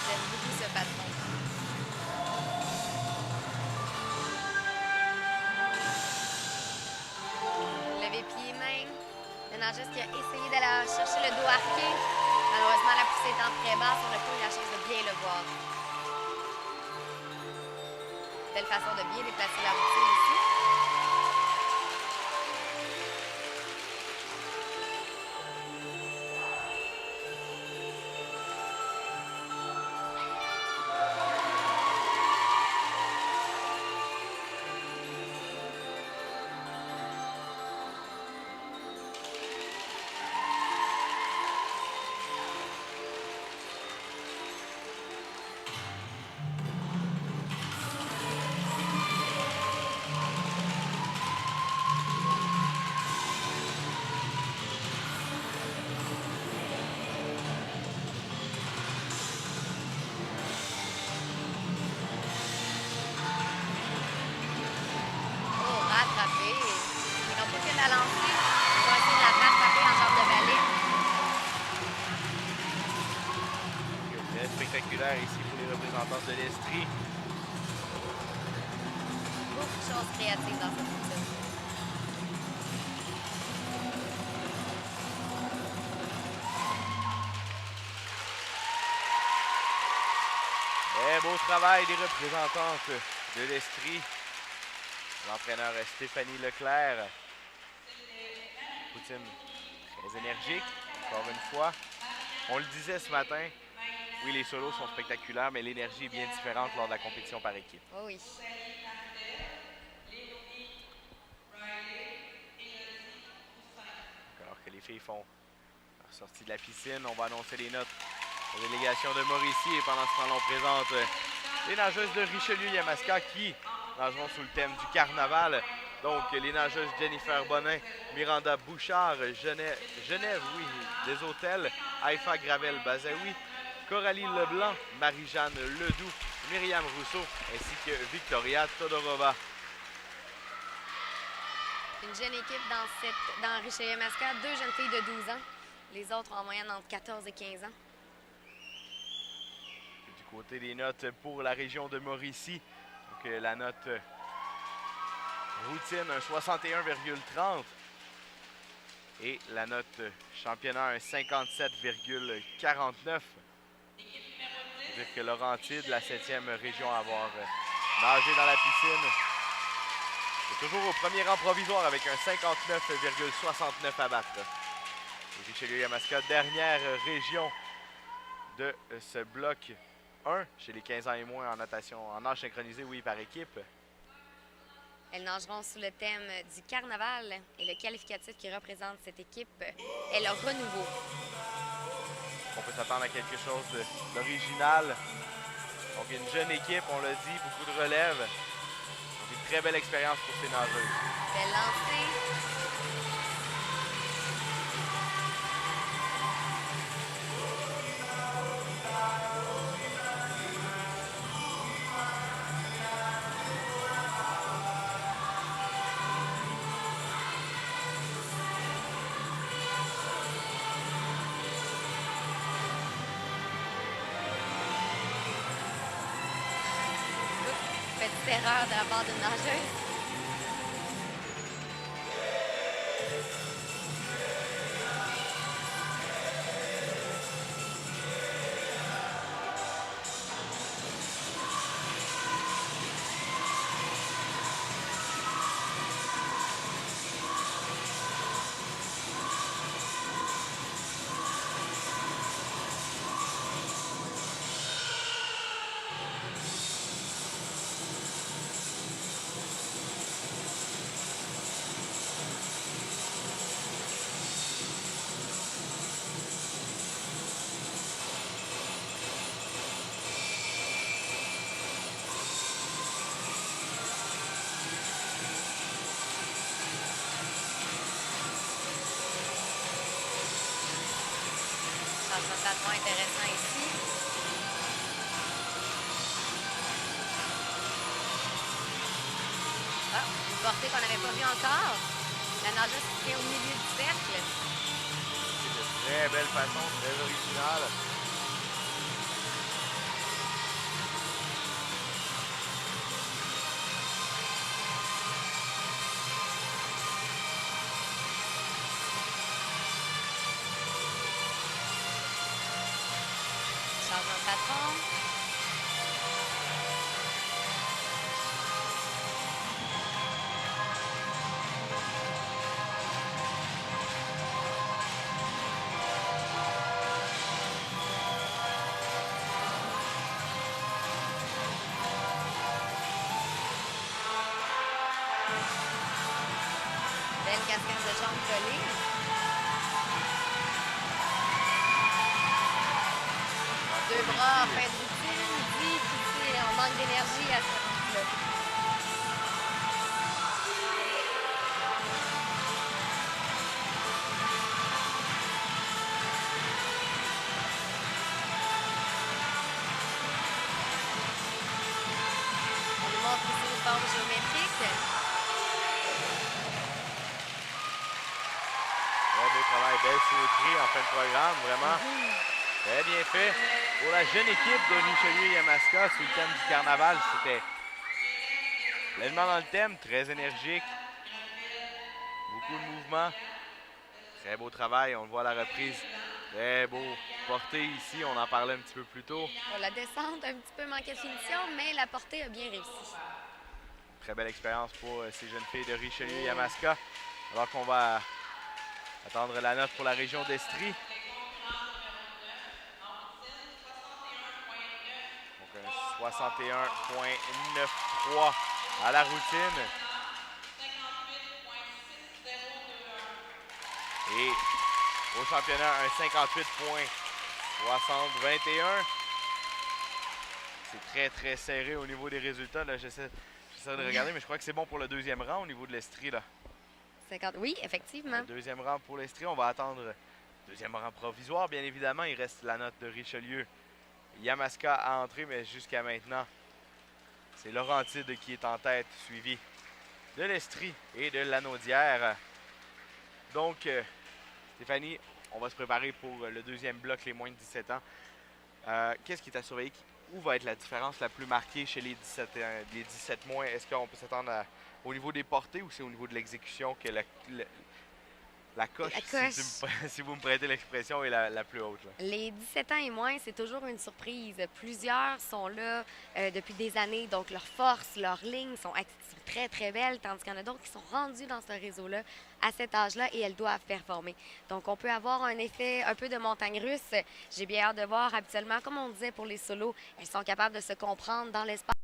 J'aime beaucoup ce patron. Levé pied main. Le nageuse qui a essayé d'aller chercher le dos arqué. Malheureusement, la poussée étant très basse, on n'a pas eu la chance de bien le voir. Belle façon de bien déplacer la routine ici. Oh, rattrapé. Ils n'ont pas que la lancer. Ils vont essayer de la rattraper en jambe de balai. Très spectaculaire ici pour les représentants de l'Estrie. Beaucoup de choses créatives dans cette routine. Et beau travail des représentantes de l'Estrie. L'entraîneur Stéphanie Leclerc. Routine très énergique, encore une fois. On le disait ce matin, oui, les solos sont spectaculaires, mais l'énergie est bien différente lors de la compétition par équipe. Oh oui. Alors que les filles font leur sortie de la piscine, on va annoncer les notes aux délégations de Mauricie. Et pendant ce temps-là, on présente les nageuses de Richelieu-Yamaska qui nageront sous le thème du carnaval. Donc, les nageuses Jennifer Bonin, Miranda Bouchard, Genève, oui, des Hôtels, Haïfa Gravel-Bazaoui, Coralie Leblanc, Marie-Jeanne Ledoux, Myriam Rousseau, ainsi que Victoria Todorova. Une jeune équipe dans Richelieu-Masca, 2 jeunes filles de 12 ans. Les autres ont en moyenne entre 14 et 15 ans. Du côté des notes pour la région de Mauricie, donc la note routine, un 61,30. Et la note championnat, un 57,49. C'est-à-dire que Laurentide, la 7e région à avoir nagé dans la piscine. C'est toujours au premier rang provisoire avec un 59,69 à battre. Et Richelieu-Yamaska, dernière région de ce bloc 1 chez les 15 ans et moins en natation, en nage synchronisé, oui, par équipe. Elles nageront sous le thème du carnaval et le qualificatif qui représente cette équipe est le renouveau. On peut s'attendre à quelque chose d'original. Donc une jeune équipe, on l'a dit, beaucoup de relève. Donc une très belle expérience pour ces nageuses. Belle lancée. Petite erreur de la part d'une nageuse. Changement de patron intéressant ici. Ah, une portée qu'on n'avait pas vue encore. La nageuse qui tient au milieu du cercle. C'est de très belle façon, très originale. Changement de patron. Belle casquette de jambes collée. Deux bras, fin de routine, difficile. On manque d'énergie à ce moment-là. On nous montre ici une forme géométrique. Très beau travail, belle symétrie en fin de programme, vraiment. Très bien fait. Pour la jeune équipe de Richelieu-Yamaska, sous le thème du carnaval, c'était pleinement dans le thème, très énergique. Beaucoup de mouvements. Très beau travail, on le voit à la reprise. Très beau porté ici, on en parlait un petit peu plus tôt. Pour la descente, un petit peu manqué de finition, mais la portée a bien réussi. Très belle expérience pour ces jeunes filles de Richelieu-Yamaska. Alors qu'on va attendre la note pour la région d'Estrie. Donc un 61,93 à la routine. Et au championnat, un 58,60-21. C'est très, très serré au niveau des résultats. Là, j'essaie de regarder, mais je crois que c'est bon pour le deuxième rang au niveau de l'Estrie. 50. Oui, effectivement. Le deuxième rang pour l'Estrie. On va attendre deuxième rang provisoire. Bien évidemment, il reste la note de Richelieu. Yamaska à entrer, mais jusqu'à maintenant, c'est Laurentide qui est en tête, suivi de l'Estrie et de Lanaudière. Donc, Stéphanie, on va se préparer pour le deuxième bloc, les moins de 17 ans. Qu'est-ce qui est à surveiller? Où va être la différence la plus marquée chez les 17 moins? Est-ce qu'on peut s'attendre au niveau des portées ou c'est au niveau de l'exécution que La coche, La coche. si vous me prêtez l'expression, est la plus haute. Là. Les 17 ans et moins, c'est toujours une surprise. Plusieurs sont là depuis des années, donc leurs forces, leurs lignes sont très, très belles, tandis qu'il y en a d'autres qui sont rendus dans ce réseau-là à cet âge-là et elles doivent performer. Donc, on peut avoir un effet un peu de montagne russe. J'ai bien hâte de voir. Habituellement, comme on disait pour les solos, elles sont capables de se comprendre dans l'espace.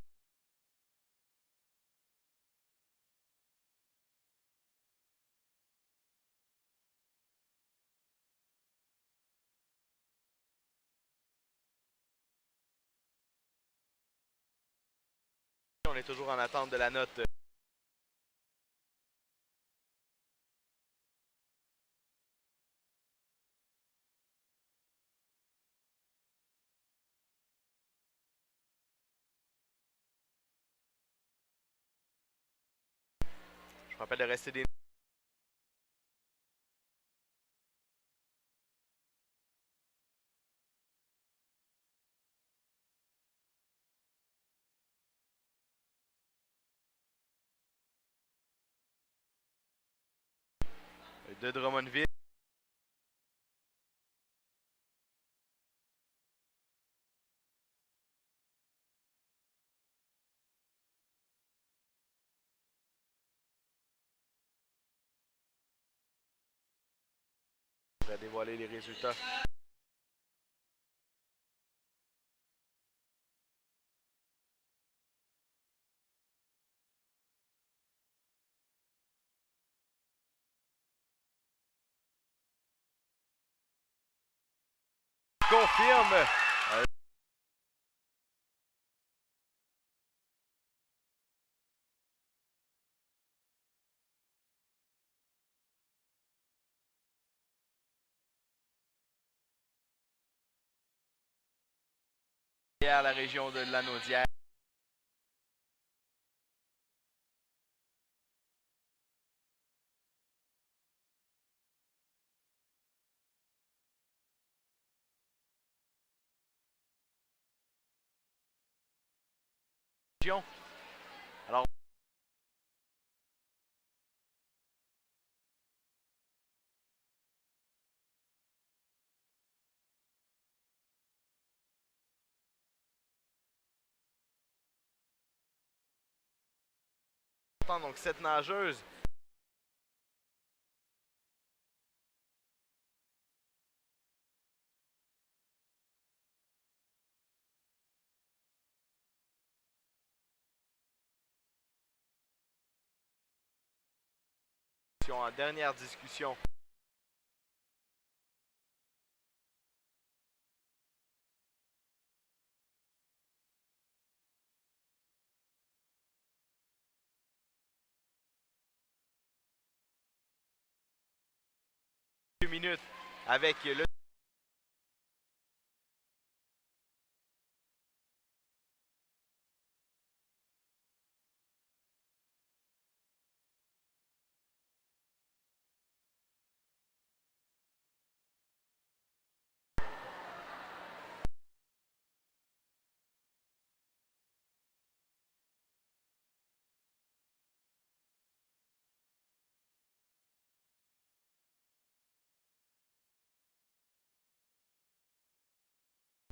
On est toujours en attente de la note. Je me rappelle de rester des... de Drummondville. Je vais dévoiler les résultats. Confirme. La région de Lanaudière. Alors, donc cette nageuse en dernière discussion. Minutes avec le